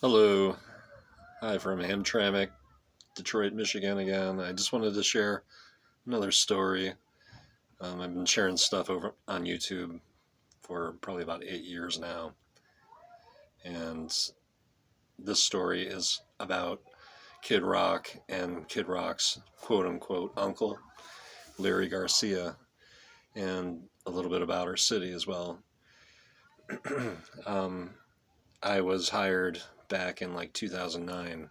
Hello, hi from Hamtramck, Detroit, Michigan again. I just wanted to share another story. I've been sharing stuff over on YouTube for probably about 8 years now, and this story is about Kid Rock and Kid Rock's quote unquote uncle, Larry Garcia, and a little bit about our city as well. um, I was hired back in like 2009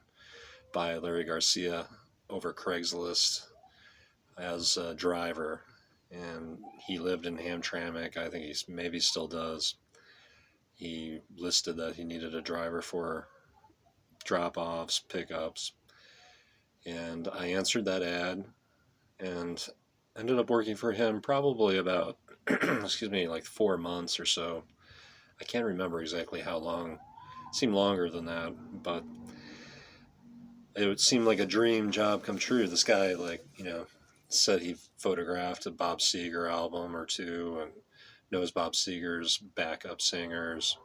by Larry Garcia over Craigslist as a driver, and he lived in Hamtramck. I think he maybe still does. He listed that he needed a driver for drop-offs, pickups, and I answered that ad and ended up working for him probably about excuse me, like 4 months or so. I can't remember exactly how long. It seemed longer than that, but it would seem like a dream job come true. This guy, said he photographed a Bob Seger album or two and knows Bob Seger's backup singers,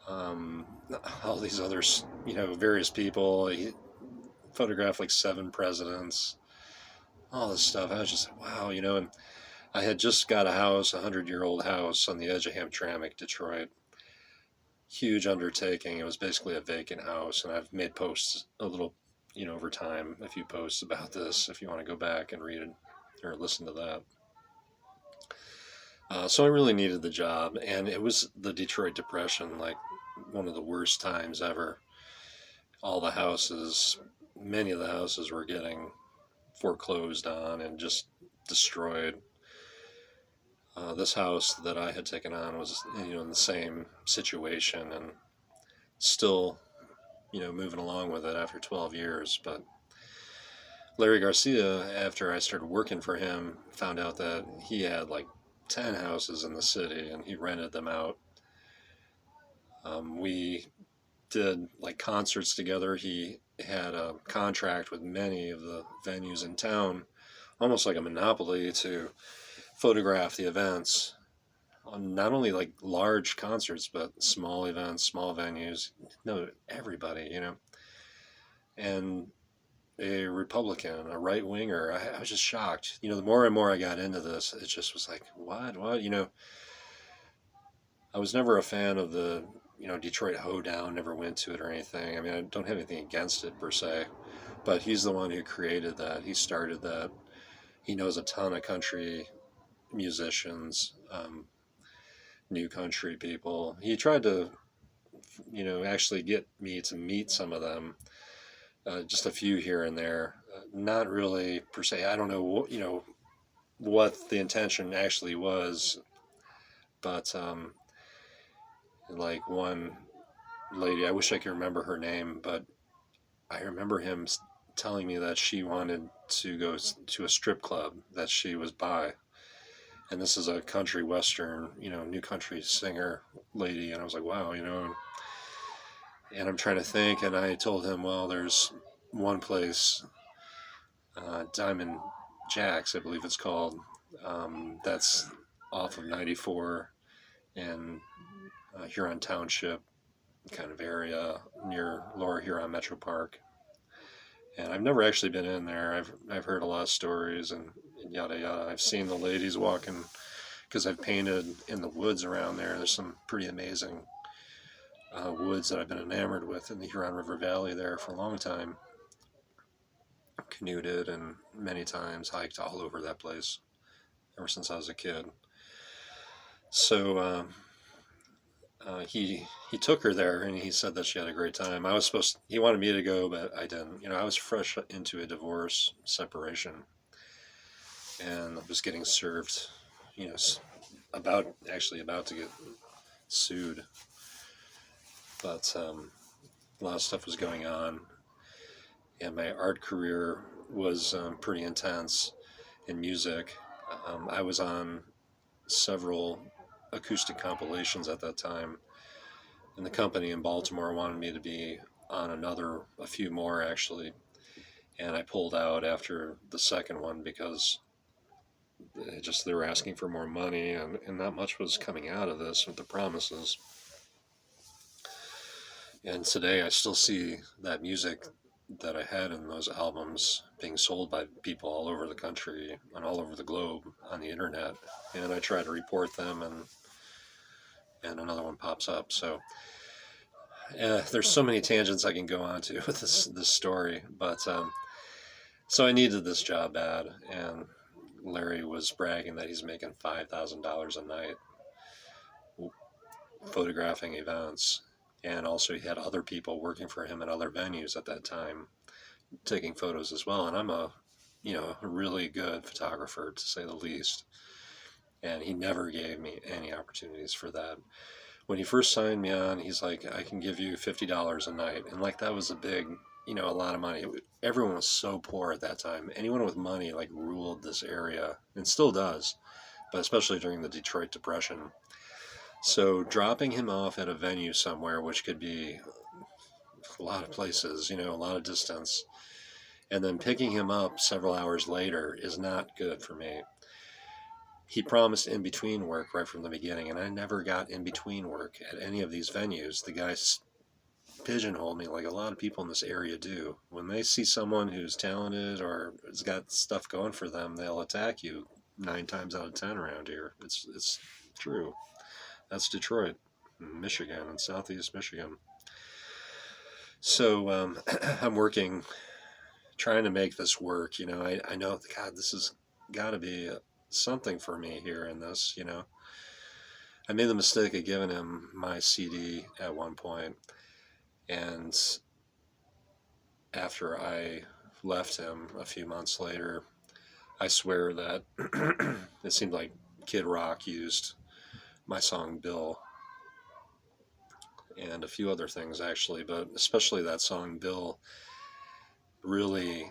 um, all these others, various people. He photographed like 7 presidents, all this stuff. I was just like, wow, and I had just got a house, 100-year-old house on the edge of Hamtramck, Detroit. Huge undertaking. It was basically a vacant house, and I've made posts a little, over time, a few posts about this if you want to go back and read it or listen to that. So I really needed the job, and it was the Detroit Depression, like one of the worst times ever. All the houses, many of the houses were getting foreclosed on and just destroyed. This house that I had taken on was, in the same situation and still, moving along with it after 12 years. But Larry Garcia, after I started working for him, found out that he had like 10 houses in the city and he rented them out. We did like concerts together. He had a contract with many of the venues in town, almost like a monopoly, to photograph the events. Not only like large concerts, but small events, small venues. No, everybody, And a Republican, a right winger. I was just shocked. The more and more I got into this, it just was like, what? I was never a fan of the, Detroit hoedown, never went to it or anything. I mean, I don't have anything against it per se, but he's the one who created that. He started that. He knows a ton of country musicians, new country people. He tried to, actually get me to meet some of them, just a few here and there. Not really per se. I don't know, what the intention actually was, but like one lady, I wish I could remember her name, but I remember him telling me that she wanted to go to a strip club that she was by. And this is a country western, new country singer lady. And I was like, wow, and I'm trying to think. And I told him, well, there's one place, Diamond Jacks, I believe it's called, that's off of 94 in Huron Township kind of area near Lower Huron Metropark. And I've never actually been in there. I've heard a lot of stories and yada yada. I've seen the ladies walking because I've painted in the woods around there. There's some pretty amazing woods that I've been enamored with in the Huron River Valley there for a long time. Canoed and many times hiked all over that place ever since I was a kid. So he took her there and he said that she had a great time. He wanted me to go, but I didn't. I was fresh into a divorce separation and I was getting served, about to get sued. But a lot of stuff was going on, and my art career was pretty intense in music. I was on several acoustic compilations at that time, and the company in Baltimore wanted me to be on a few more actually, and I pulled out after the second one because they were asking for more money, and not much was coming out of this with the promises. And today I still see that music that I had in those albums being sold by people all over the country and all over the globe on the internet. And I try to report them, and another one pops up. So there's so many tangents I can go on to with this story. But so I needed this job bad, and Larry was bragging that he's making $5,000 a night photographing events. And also, he had other people working for him at other venues at that time taking photos as well. And I'm a really good photographer, to say the least. And he never gave me any opportunities for that. When he first signed me on, he's like, I can give you $50 a night. And like, that was a big, a lot of money. Everyone was so poor at that time. Anyone with money like ruled this area, and still does, but especially during the Detroit Depression. So dropping him off at a venue somewhere, which could be a lot of places, a lot of distance, and then picking him up several hours later is not good for me. He promised in-between work right from the beginning, and I never got in-between work at any of these venues. The guys pigeonholed me like a lot of people in this area do. When they see someone who's talented or has got stuff going for them, they'll attack you 9 times out of 10 around here. It's true. That's Detroit, Michigan, and Southeast Michigan. So I'm working, trying to make this work. I know, God, this has got to be something for me here in this. I made the mistake of giving him my CD at one point, and after I left him a few months later, I swear that it seemed like Kid Rock used my song Bill and a few other things actually, but especially that song Bill. Really,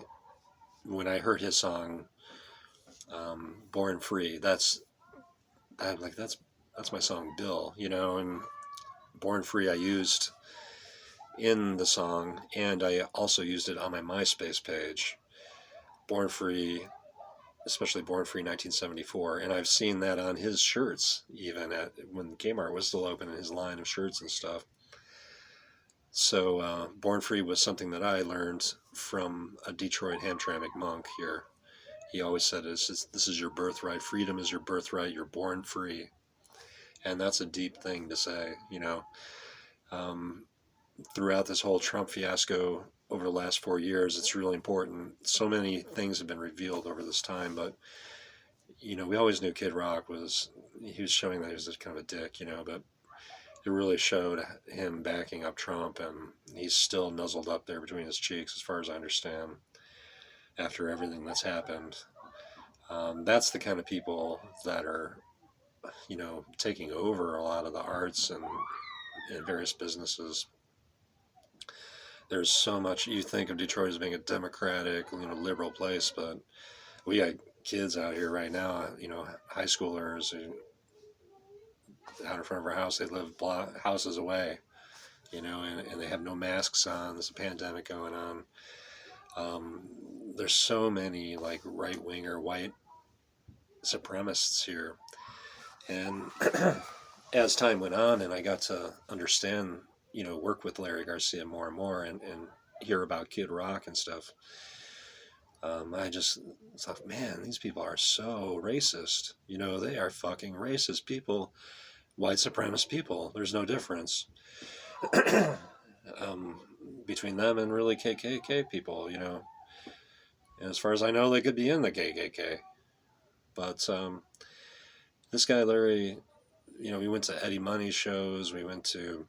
when I heard his song Born Free, that's my song Bill, and Born Free I used in the song, and I also used it on my MySpace page. Born Free, especially Born Free 1974, and I've seen that on his shirts, even when Kmart was still open, in his line of shirts and stuff. So Born Free was something that I learned from a Detroit Hamtramck monk here. He always said, this is your birthright. Freedom is your birthright. You're born free. And that's a deep thing to say, Throughout this whole Trump fiasco over the last 4 years, it's really important. So many things have been revealed over this time, but, we always knew Kid Rock he was showing that he was kind of a dick, but it really showed him backing up Trump, and he's still nuzzled up there between his cheeks, as far as I understand, after everything that's happened. That's the kind of people that are, taking over a lot of the arts and various businesses. There's so much. You think of Detroit as being a democratic, liberal place, but we got kids out here right now, high schoolers who, out in front of our house, they live houses away, and they have no masks on. There's a pandemic going on. There's so many like right-winger white supremacists here, and as time went on and I got to understand, work with Larry Garcia more and more, and hear about Kid Rock and stuff, I just thought, man, these people are so racist. They are fucking racist people, white supremacist people. There's no difference between them and really KKK people, And as far as I know, they could be in the KKK. But this guy, Larry, we went to Eddie Money shows. We went to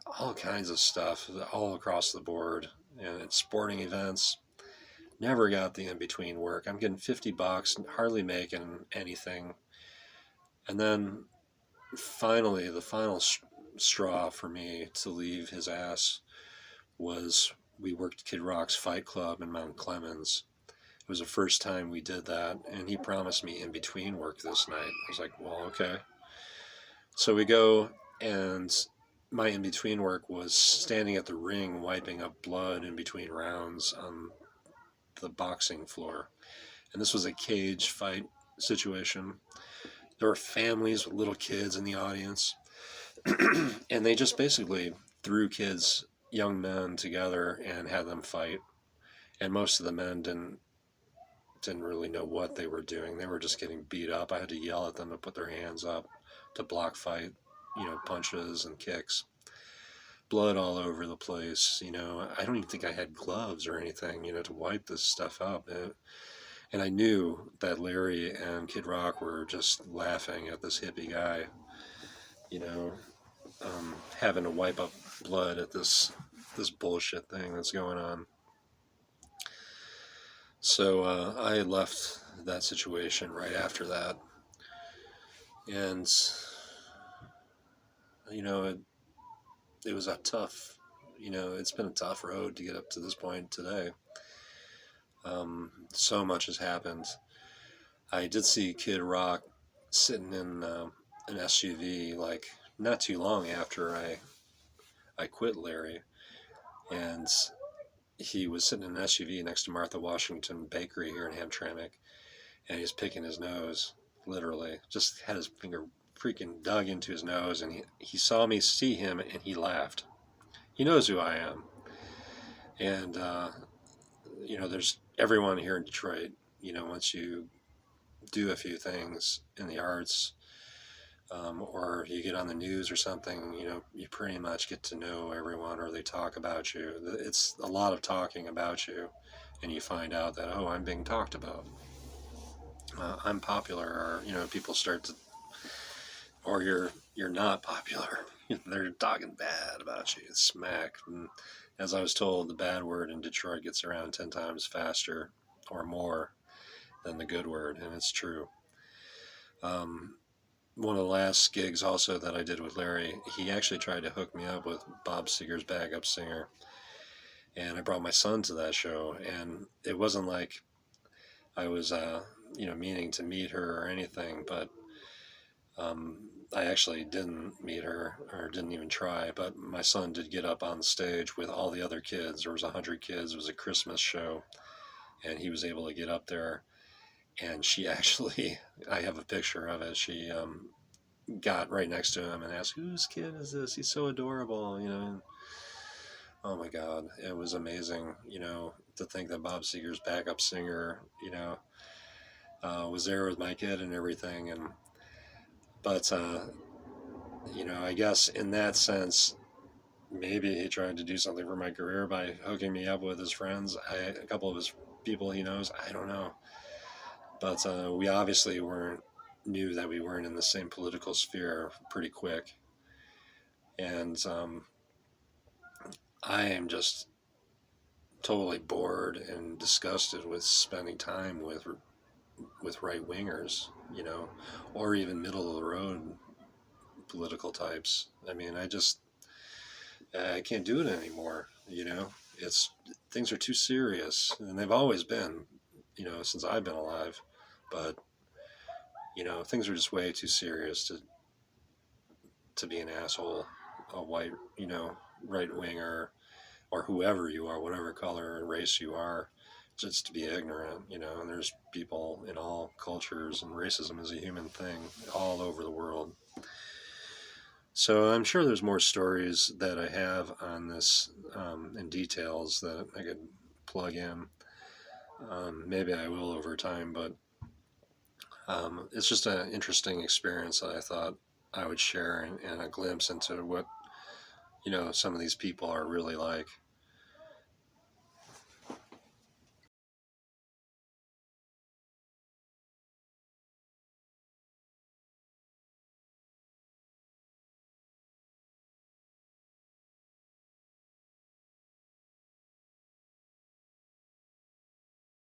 all kinds of stuff all across the board, and sporting events. Never got the in-between work. I'm getting $50, hardly making anything. And then finally, the final straw for me to leave his ass was we worked Kid Rock's Fight Club in Mount Clemens. It was the first time we did that, and he promised me in-between work this night. I was like, well, okay. So we go, and my in-between work was standing at the ring wiping up blood in between rounds on the boxing floor. And this was a cage fight situation. There were families with little kids in the audience. And they just basically threw kids, young men together and had them fight. And most of the men didn't really know what they were doing. They were just getting beat up. I had to yell at them to put their hands up to block fight, punches and kicks. Blood all over the place. I don't even think I had gloves or anything, to wipe this stuff up. And I knew that Larry and Kid Rock were just laughing at this hippie guy, you know, having to wipe up blood at this bullshit thing that's going on. So I left that situation right after that, and it was a tough, it's been a tough road to get up to this point today. So much has happened. I did see Kid Rock sitting in an SUV like not too long after I quit Larry, and he was sitting in an SUV next to Martha Washington Bakery here in Hamtramck, and he's picking his nose, literally. Just had his finger freaking dug into his nose, and he saw me see him, and he laughed. He knows who I am. And, there's everyone here in Detroit, once you do a few things in the arts, or you get on the news or something, you pretty much get to know everyone, or they talk about you. It's a lot of talking about you, and you find out that, oh, I'm being talked about. I'm popular, or people start to, or you're not popular. They're talking bad about you, smack. And as I was told, the bad word in Detroit gets around 10 times faster or more than the good word, and it's true. One of the last gigs also that I did with Larry, he actually tried to hook me up with Bob Seger's backup singer, and I brought my son to that show, and it wasn't like I was meaning to meet her or anything, but I actually didn't meet her, or didn't even try. But my son did get up on the stage with all the other kids. There was 100 kids. It was a Christmas show, and he was able to get up there, and she actually, I have a picture of it, she got right next to him and asked, whose kid is this? He's so adorable, Oh my God, it was amazing, to think that Bob Seger's backup singer, was there with my kid and everything. But I guess in that sense, maybe he tried to do something for my career by hooking me up with his friends. A couple of his people he knows, I don't know. But we obviously knew that we weren't in the same political sphere pretty quick. And I am just totally bored and disgusted with spending time with right wingers, or even middle of the road political types. I mean, I can't do it anymore. It's things are too serious, and they've always been, since I've been alive. But things are just way too serious to be an asshole, a white, right winger, or whoever you are, whatever color and race you are, just to be ignorant, and there's people in all cultures, and racism is a human thing all over the world. So I'm sure there's more stories that I have on this, and details that I could plug in. Maybe I will over time, but it's just an interesting experience that I thought I would share, and a glimpse into what some of these people are really like.